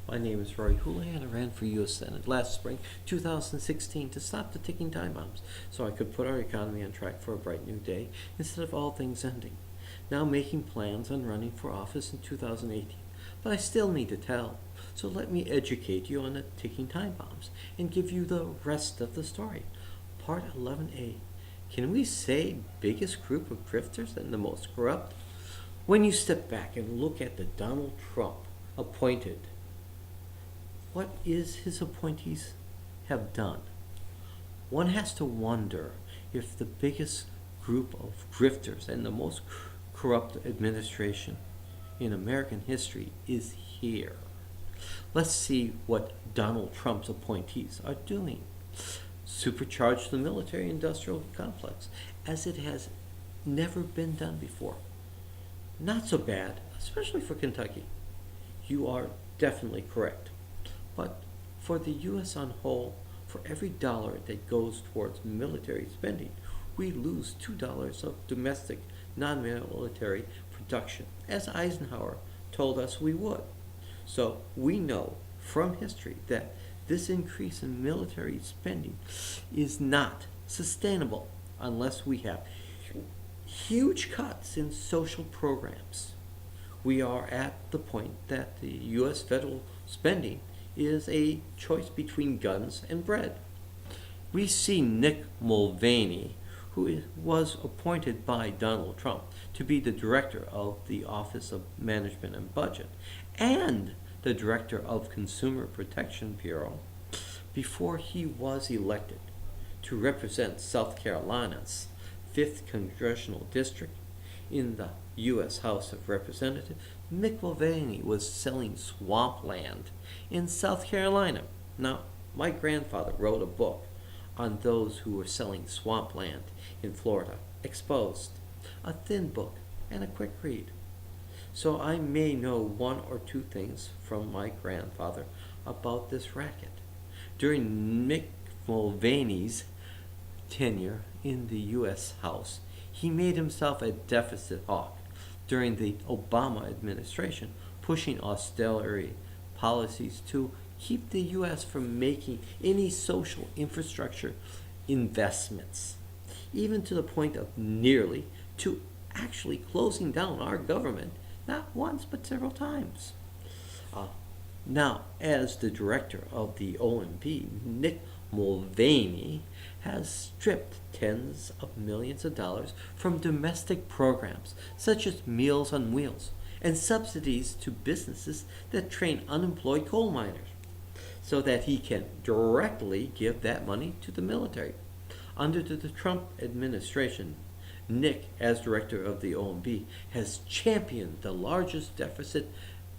My name is Rory Houlihan. I ran for U.S. Senate last spring, 2016, to stop the ticking time bombs so I could put our economy on track for a bright new day instead of all things ending. Now making plans on running for office in 2018, but I still need to tell. So let me educate you on the ticking time bombs and give you the rest of the story. Part 11A. Can we say biggest group of grifters and the most corrupt? When you step back and look at the Donald Trump appointed, what is his appointees have done? One has to wonder if the biggest group of grifters and the most corrupt administration in American history is here. Let's see what Donald Trump's appointees are doing. Supercharge the military-industrial complex as it has never been done before. Not so bad, especially for Kentucky. You are definitely correct. But for the U.S. on whole, for every dollar that goes towards military spending, we lose $2 of domestic non-military production, as Eisenhower told us we would. So we know from history that this increase in military spending is not sustainable unless we have huge cuts in social programs. We are at the point that the U.S. federal spending is a choice between guns and bread. We see Nick Mulvaney, who was appointed by Donald Trump to be the director of the Office of Management and Budget and the director of Consumer Protection Bureau, before he was elected to represent South Carolina's 5th Congressional District in the U.S. House of Representatives. Mick Mulvaney was selling swampland in South Carolina. Now, my grandfather wrote a book on those who were selling swampland in Florida, Exposed, a thin book and a quick read. So I may know one or two things from my grandfather about this racket. During Mick Mulvaney's tenure in the U.S. House, he made himself a deficit hawk during the Obama administration, pushing austerity policies to keep the U.S. from making any social infrastructure investments, even to the point of nearly to actually closing down our government, not once but several times. Now, as the director of the OMB, Nick Mulvaney has stripped tens of millions of dollars from domestic programs such as Meals on Wheels and subsidies to businesses that train unemployed coal miners, so that he can directly give that money to the military. Under the Trump administration, Nick, as director of the OMB, has championed the largest deficit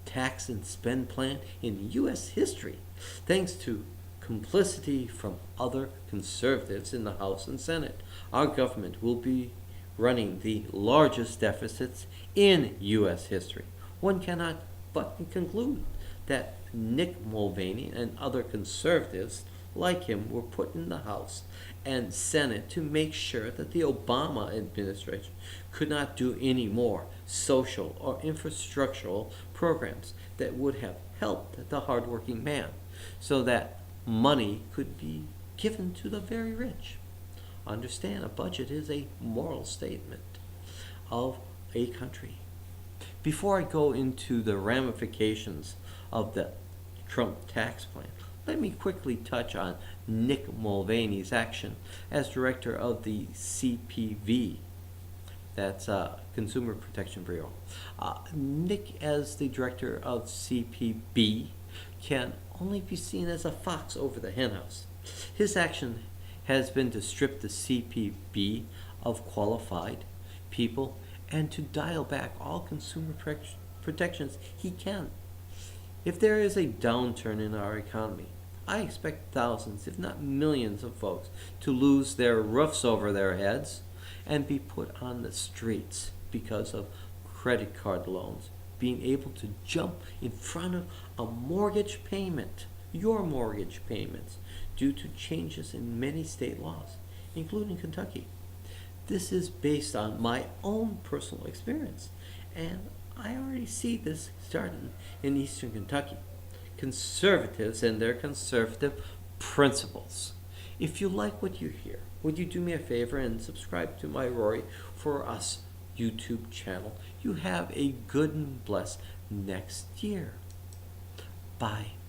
tax and spend plan in U.S. history, thanks to complicity from other conservatives in the House and Senate. Our government will be running the largest deficits in U.S. history. One cannot but conclude that Nick Mulvaney and other conservatives like him were put in the House and Senate to make sure that the Obama administration could not do any more social or infrastructural programs that would have helped the hardworking man, so that money could be given to the very rich. Understand, a budget is a moral statement of a country. Before I go into the ramifications of the Trump tax plan, let me quickly touch on Nick Mulvaney's action as director of the CPB, that's Consumer Protection Bureau. Nick, as the director of CPB, can only be seen as a fox over the henhouse. His action has been to strip the CPB of qualified people and to dial back all consumer protections he can. If there is a downturn in our economy, I expect thousands, if not millions of folks to lose their roofs over their heads and be put on the streets because of credit card loans being able to jump in front of a mortgage payment, your mortgage payments, due to changes in many state laws, including Kentucky. This is based on my own personal experience, and I already see this starting in eastern Kentucky. conservatives and their conservative principles. If you like what you hear, would you do me a favor and subscribe to my Rory for Us YouTube channel? You have a good and blessed next year. Bye.